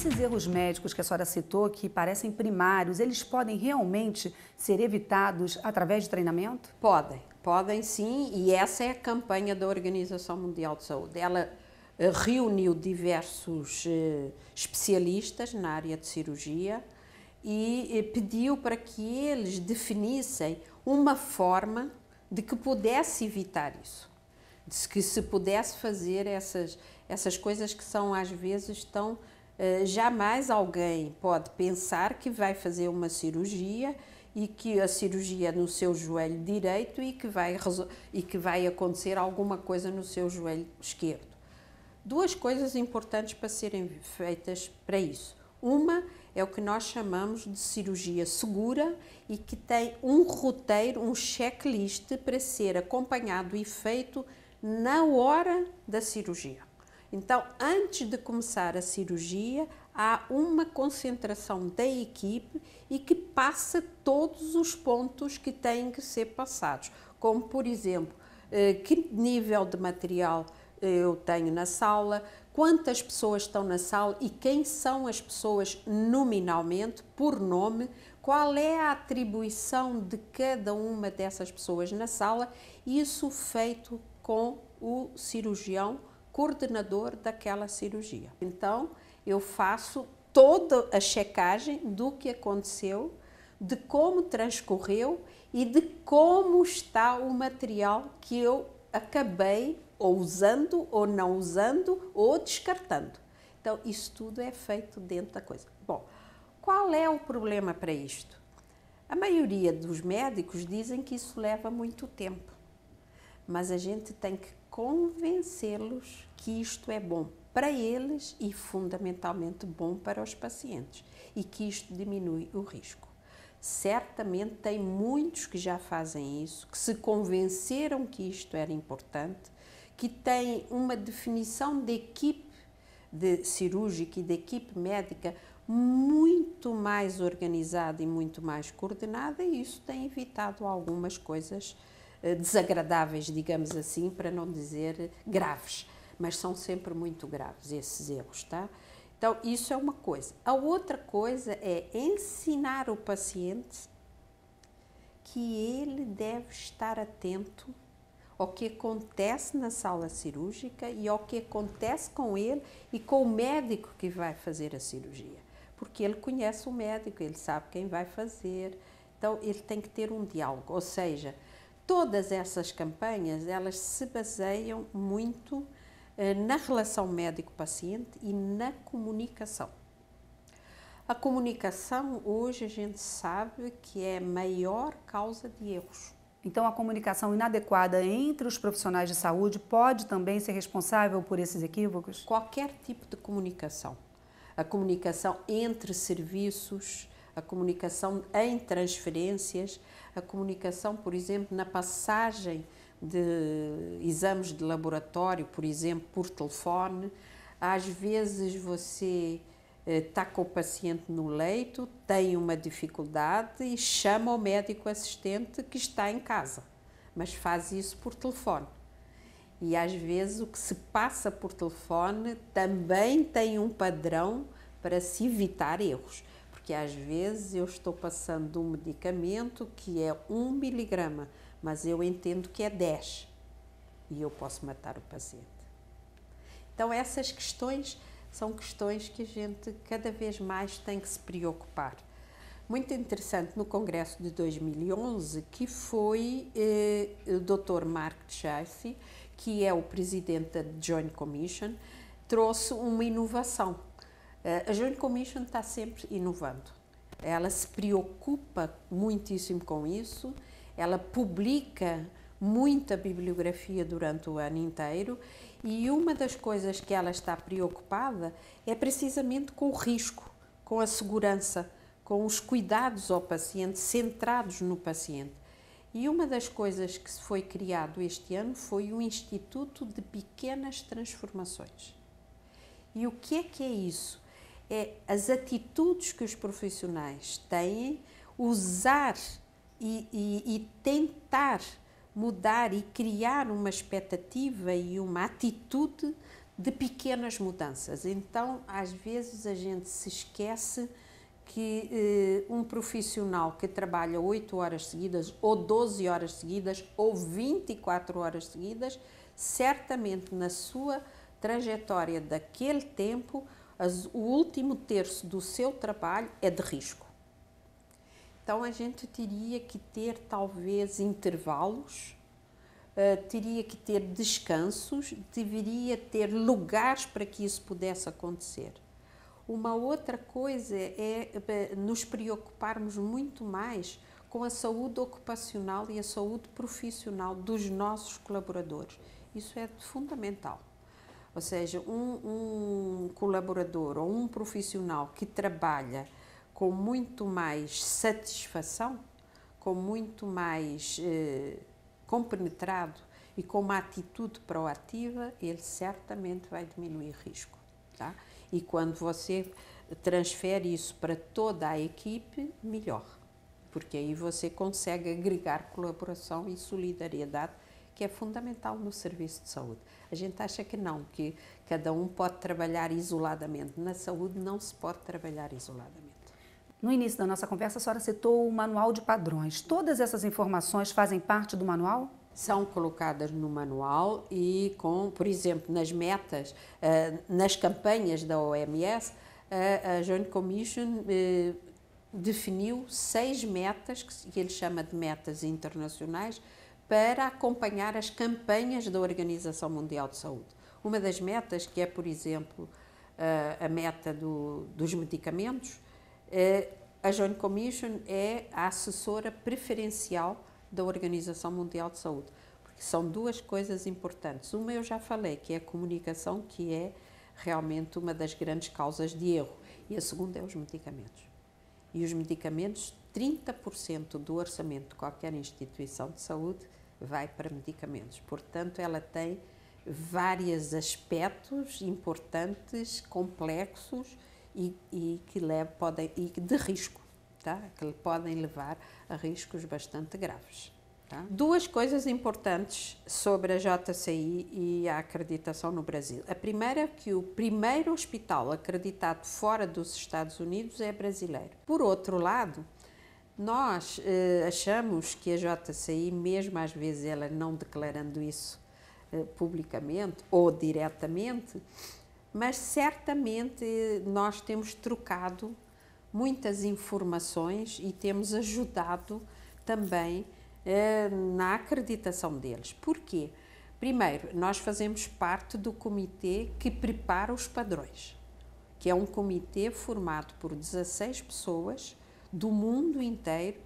Esses erros médicos que a senhora citou, que parecem primários, eles podem realmente ser evitados através de treinamento? Podem sim, e essa é a campanha da Organização Mundial de Saúde. Ela reuniu diversos especialistas na área de cirurgia e pediu para que eles definissem uma forma de que pudesse evitar isso, de que se pudesse fazer essas coisas que são às vezes tão... jamais alguém pode pensar que vai fazer uma cirurgia e que a cirurgia é no seu joelho direito e que vai acontecer alguma coisa no seu joelho esquerdo. Duas coisas importantes para serem feitas para isso. Uma é o que nós chamamos de cirurgia segura e que tem um roteiro, um checklist para ser acompanhado e feito na hora da cirurgia. Então, antes de começar a cirurgia, há uma concentração da equipe e que passa todos os pontos que têm que ser passados, como, por exemplo, que nível de material eu tenho na sala, quantas pessoas estão na sala e quem são as pessoas nominalmente, por nome, qual é a atribuição de cada uma dessas pessoas na sala, isso feito com o cirurgião coordenador daquela cirurgia. Então, eu faço toda a checagem do que aconteceu, de como transcorreu e de como está o material que eu acabei ou usando, ou não usando, ou descartando. Então, isso tudo é feito dentro da coisa. Bom, qual é o problema para isto? A maioria dos médicos dizem que isso leva muito tempo, mas a gente tem que convencê-los que isto é bom para eles e fundamentalmente bom para os pacientes e que isto diminui o risco. Certamente tem muitos que já fazem isso, que se convenceram que isto era importante, que têm uma definição de equipe cirúrgica e de equipe médica muito mais organizada e muito mais coordenada, e isso tem evitado algumas coisas desagradáveis, digamos assim, para não dizer graves, mas são sempre muito graves esses erros, tá? Então, isso é uma coisa. A outra coisa é ensinar o paciente que ele deve estar atento ao que acontece na sala cirúrgica e ao que acontece com ele e com o médico que vai fazer a cirurgia. Porque ele conhece o médico, ele sabe quem vai fazer, então ele tem que ter um diálogo, ou seja, todas essas campanhas, elas se baseiam muito na relação médico-paciente e na comunicação. A comunicação, hoje, a gente sabe que é a maior causa de erros. Então, a comunicação inadequada entre os profissionais de saúde pode também ser responsável por esses equívocos? Qualquer tipo de comunicação. A comunicação entre serviços, a comunicação em transferências, a comunicação, por exemplo, na passagem de exames de laboratório, por exemplo, por telefone. Às vezes você está com o paciente no leito, tem uma dificuldade e chama o médico assistente que está em casa, mas faz isso por telefone. E às vezes o que se passa por telefone também tem um padrão para se evitar erros, porque às vezes eu estou passando um medicamento que é 1 miligrama, mas eu entendo que é 10 e eu posso matar o paciente. Então essas questões são questões que a gente cada vez mais tem que se preocupar. Muito interessante no Congresso de 2011, que foi o Dr. Mark Chafee, que é o presidente da Joint Commission, trouxe uma inovação. A Joint Commission está sempre inovando. Ela se preocupa muitíssimo com isso, ela publica muita bibliografia durante o ano inteiro e uma das coisas que ela está preocupada é precisamente com o risco, com a segurança, com os cuidados ao paciente, centrados no paciente. E uma das coisas que foi criado este ano foi o Instituto de Pequenas Transformações. E o que é isso? É as atitudes que os profissionais têm, usar e tentar mudar e criar uma expectativa e uma atitude de pequenas mudanças. Então, às vezes a gente se esquece que um profissional que trabalha 8 horas seguidas, ou 12 horas seguidas, ou 24 horas seguidas, certamente na sua trajetória daquele tempo, o último terço do seu trabalho é de risco. Então a gente teria que ter talvez intervalos, teria que ter descansos, deveria ter lugares para que isso pudesse acontecer. Uma outra coisa é nos preocuparmos muito mais com a saúde ocupacional e a saúde profissional dos nossos colaboradores. Isso é fundamental. Ou seja, um colaborador ou um profissional que trabalha com muito mais satisfação, com muito mais compenetrado e com uma atitude proativa, ele certamente vai diminuir risco. Tá? E quando você transfere isso para toda a equipe, melhor, porque aí você consegue agregar colaboração e solidariedade, que é fundamental no serviço de saúde. A gente acha que não, que cada um pode trabalhar isoladamente. Na saúde não se pode trabalhar isoladamente. No início da nossa conversa, a senhora citou o manual de padrões. Todas essas informações fazem parte do manual? São colocadas no manual e, por exemplo, nas metas, nas campanhas da OMS, a Joint Commission definiu 6 metas, que ele chama de metas internacionais, para acompanhar as campanhas da Organização Mundial de Saúde. Uma das metas, que é, por exemplo, a meta dos medicamentos, a Joint Commission é a assessora preferencial da Organização Mundial de Saúde, porque são 2 coisas importantes. Uma eu já falei, que é a comunicação, que é realmente uma das grandes causas de erro, e a segunda é os medicamentos. E os medicamentos, 30% do orçamento de qualquer instituição de saúde vai para medicamentos. Portanto, ela tem vários aspectos importantes, complexos e que podem, e de risco, tá? Que podem levar a riscos bastante graves. Tá? 2 coisas importantes sobre a JCI e a acreditação no Brasil. A primeira é que o primeiro hospital acreditado fora dos Estados Unidos é brasileiro. Por outro lado, nós achamos que a JCI, mesmo às vezes ela não declarando isso publicamente ou diretamente, mas certamente nós temos trocado muitas informações e temos ajudado também na acreditação deles. Porquê? Primeiro, nós fazemos parte do comitê que prepara os padrões, que é um comitê formado por 16 pessoas do mundo inteiro,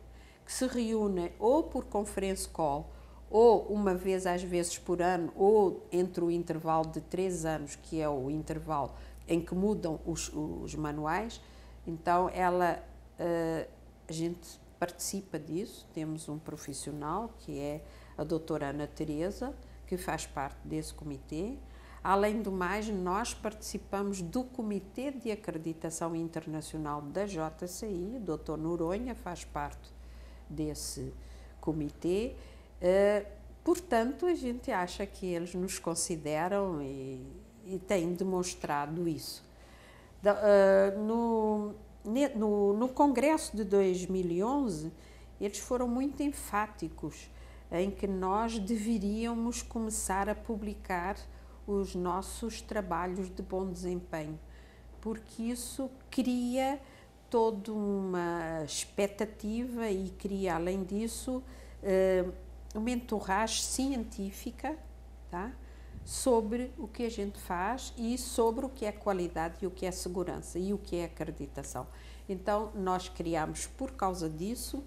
que se reúnem ou por conference call, ou uma vez às vezes por ano, ou entre o intervalo de 3 anos, que é o intervalo em que mudam os manuais. Então, a gente participa disso, temos um profissional, que é a doutora Ana Teresa, que faz parte desse comitê. Além do mais, nós participamos do Comitê de Acreditação Internacional da JCI, o Dr. Noronha faz parte desse comitê. Portanto, a gente acha que eles nos consideram e têm demonstrado isso. No Congresso de 2011, eles foram muito enfáticos em que nós deveríamos começar a publicar os nossos trabalhos de bom desempenho, porque isso cria toda uma expectativa e cria, além disso, uma entourage científica, tá? Sobre o que a gente faz e sobre o que é qualidade e o que é segurança e o que é acreditação. Então, nós criamos, por causa disso,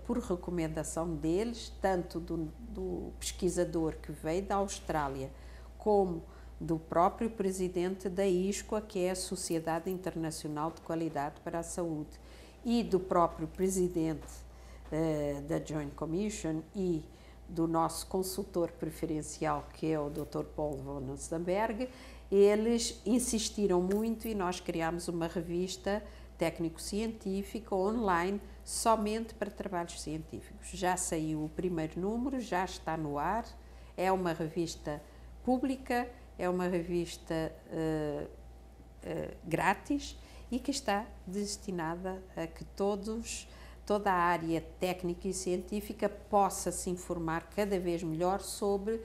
por recomendação deles, tanto do pesquisador que veio da Austrália, como do próprio presidente da ISQA, que é a Sociedade Internacional de Qualidade para a Saúde, e do próprio presidente da Joint Commission e do nosso consultor preferencial, que é o Dr. Paul von Oestenberg. Eles insistiram muito e nós criamos uma revista técnico-científica online somente para trabalhos científicos. Já saiu o primeiro número, já está no ar, é uma revista pública é uma revista grátis e que está destinada a que toda a área técnica e científica possa se informar cada vez melhor sobre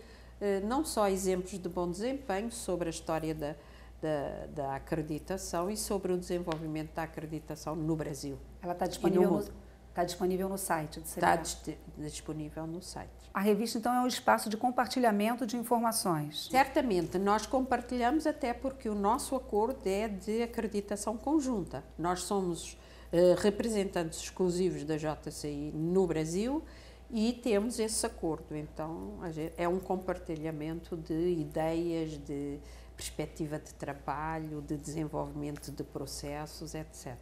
não só exemplos de bom desempenho, sobre a história da acreditação e sobre o desenvolvimento da acreditação no Brasil. Ela está disponível no site do CNA? Está disponível no site. A revista, então, é um espaço de compartilhamento de informações? Certamente, nós compartilhamos até porque o nosso acordo é de acreditação conjunta. Nós somos representantes exclusivos da JCI no Brasil e temos esse acordo. Então, é um compartilhamento de ideias, de perspectiva de trabalho, de desenvolvimento de processos, etc.